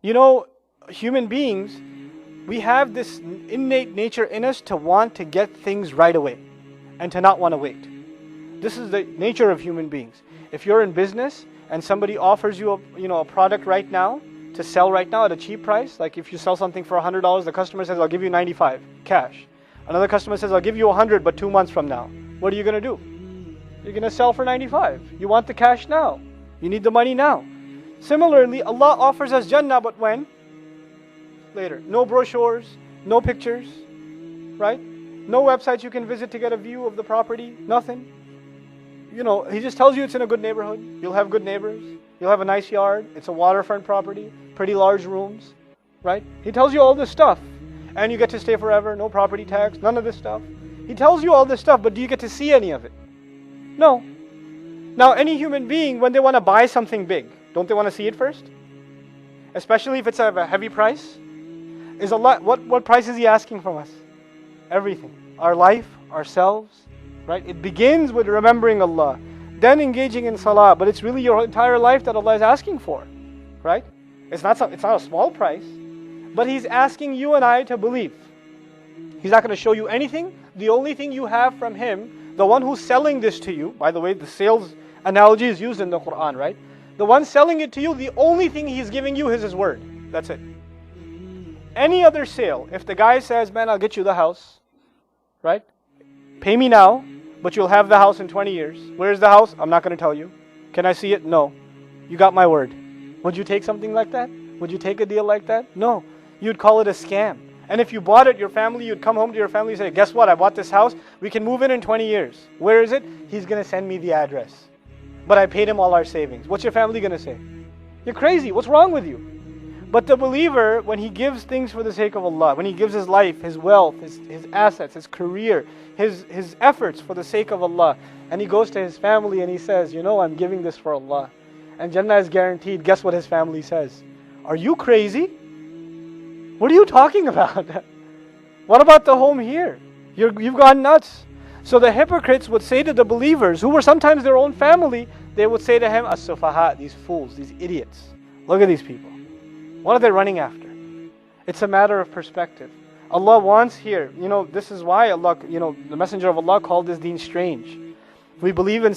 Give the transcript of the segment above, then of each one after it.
You know, human beings, we have this innate nature in us to want to get things right away and to not want to wait. This is the nature of human beings. If you're in business and somebody offers you a product right now to sell right now at a cheap price, like if you sell something for $100, the customer says, I'll give you 95 cash. Another customer says, I'll give you 100 but 2 months from now. What are you going to do? You're going to sell for 95. You want the cash now. You need the money now. Similarly, Allah offers us Jannah, but when? Later. No brochures, no pictures, right? No websites you can visit to get a view of the property, nothing. You know, He just tells you it's in a good neighborhood. You'll have good neighbors. You'll have a nice yard. It's a waterfront property, pretty large rooms, right? He tells you all this stuff. And you get to stay forever, no property tax, none of this stuff. He tells you all this stuff, but do you get to see any of it? No. Now, any human being, when they want to buy something big, don't they want to see it first? Especially if it's a heavy price. Is Allah, what price is He asking from us? Everything. Our life, ourselves, right? It begins with remembering Allah, then engaging in salah, but it's really your entire life that Allah is asking for, right? It's not a small price, but He's asking you and I to believe. He's not going to show you anything. The only thing you have from Him, the one who's selling this to you, by the way, the sales analogy is used in the Quran, right? The one selling it to you, the only thing He's giving you is His word. That's it. Any other sale, if the guy says, man, I'll get you the house, right? Pay me now, but you'll have the house in 20 years. Where's the house? I'm not going to tell you. Can I see it? No. You got my word. Would you take something like that? Would you take a deal like that? No. You'd call it a scam. And if you bought it, your family, you'd come home to your family and say, guess what? I bought this house. We can move in 20 years. Where is it? He's going to send me the address. But I paid him all our savings. What's your family going to say? You're crazy. What's wrong with you? But the believer, when he gives things for the sake of Allah, when he gives his life, his wealth, his assets, his career, his efforts for the sake of Allah, and he goes to his family and he says, you know, I'm giving this for Allah, and Jannah is guaranteed, guess what his family says? Are you crazy? What are you talking about? What about the home here? You've gone nuts. So the hypocrites would say to the believers, who were sometimes their own family, they would say to him, as-sufaha, these fools, these idiots. Look at these people. What are they running after? It's a matter of perspective. Allah wants here, this is why Allah, the Messenger of Allah called this deen strange. We believe in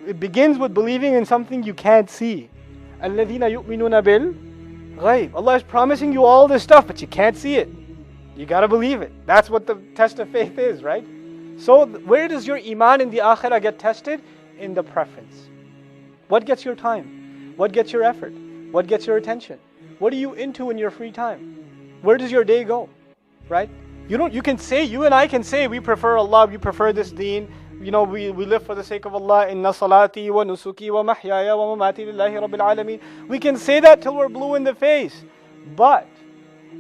it begins with believing in something you can't see. الَّذِينَ يُؤْمِنُونَ بِالْغَيْبِ. Allah is promising you all this stuff, but you can't see it. You gotta believe it. That's what the test of faith is, right? So where does your iman in the akhirah get tested? In the preference. What gets your time? What gets your effort? What gets your attention? What are you into in your free time? Where does your day go? Right? You and I can say we prefer Allah, we prefer this deen, we live for the sake of Allah. Inna salati wa nusuki wa mahyaya wa mamati lillahi rabbil alameen. We can say that till we're blue in the face. But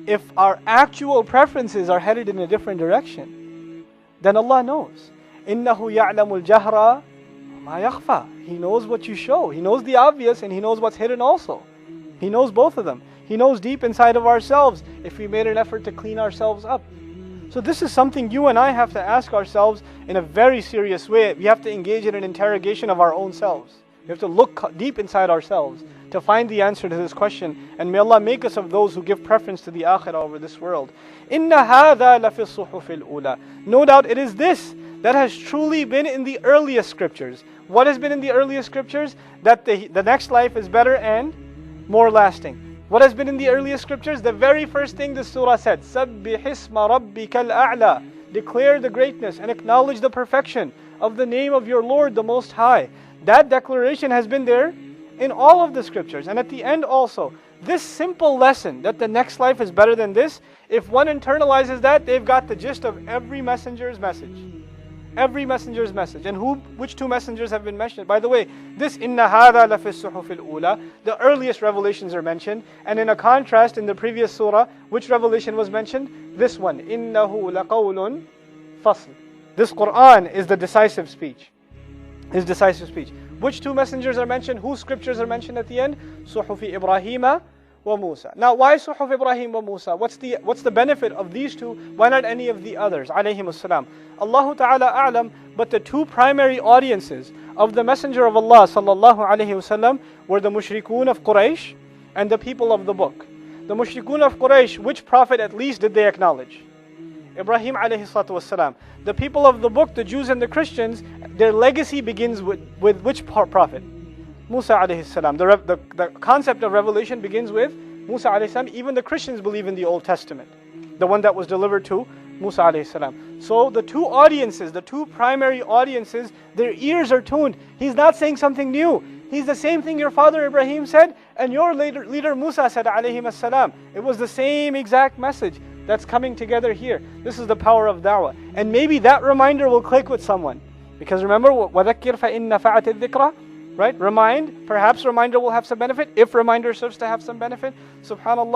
if our actual preferences are headed in a different direction, then Allah knows. Innahu ya'lamul jahra ma yakhfa. He knows what you show. He knows the obvious and He knows what's hidden also. He knows both of them. He knows deep inside of ourselves if we made an effort to clean ourselves up. So this is something you and I have to ask ourselves in a very serious way. We have to engage in an interrogation of our own selves. We have to look deep inside ourselves to find the answer to this question. And may Allah make us of those who give preference to the akhirah over this world. Inna hadha lafi suhufil ula. No doubt it is this that has truly been in the earliest scriptures. What has been in the earliest scriptures? That the next life is better and more lasting. What has been in the earliest scriptures? The very first thing the surah said, سَبِّحِ اسْمَ رَبِّكَ الْأَعْلَى. Declare the greatness and acknowledge the perfection of the name of your Lord the Most High. That declaration has been there in all of the scriptures. And at the end also, this simple lesson that the next life is better than this, if one internalizes that, they've got the gist of every messenger's message. Every messenger's message. And which two messengers have been mentioned? By the way, this inna hadha lafi suhufil ula, the earliest revelations are mentioned. And in a contrast, in the previous surah, which revelation was mentioned? This one, innahu laqawlun fasl. This Quran is the decisive speech. Is decisive speech. Which two messengers are mentioned? Whose scriptures are mentioned at the end? Suhufi Ibrahima wa Musa. Now, why Suhuf Ibrahim wa Musa? What's the benefit of these two? Why not any of the others? Alayhimus salam. Allahu Ta'ala a'lam, but the two primary audiences of the Messenger of Allah sallallahu alayhi wasallam were the mushrikun of Quraysh and the people of the book. The mushrikun of Quraysh, which prophet at least did they acknowledge? Ibrahim alayhi salatu wasalam. The people of the book, the Jews and the Christians, their legacy begins with which prophet? Musa alayhi salam. The concept of revelation begins with Musa alayhi salam. Even the Christians believe in the Old Testament, the one that was delivered to Musa alayhi salam. So the two audiences, the two primary audiences, their ears are tuned. He's not saying something new. He's the same thing your father Ibrahim said and your leader Musa said alayhi salam. It was the same exact message that's coming together here. This is the power of da'wah. And maybe that reminder will click with someone. Because remember, وَذَكِّرْ فَإِنَّ نَفَعَتِ الذِّكْرَى, right? Remind, perhaps reminder will have some benefit. If reminder serves to have some benefit, subhanallah.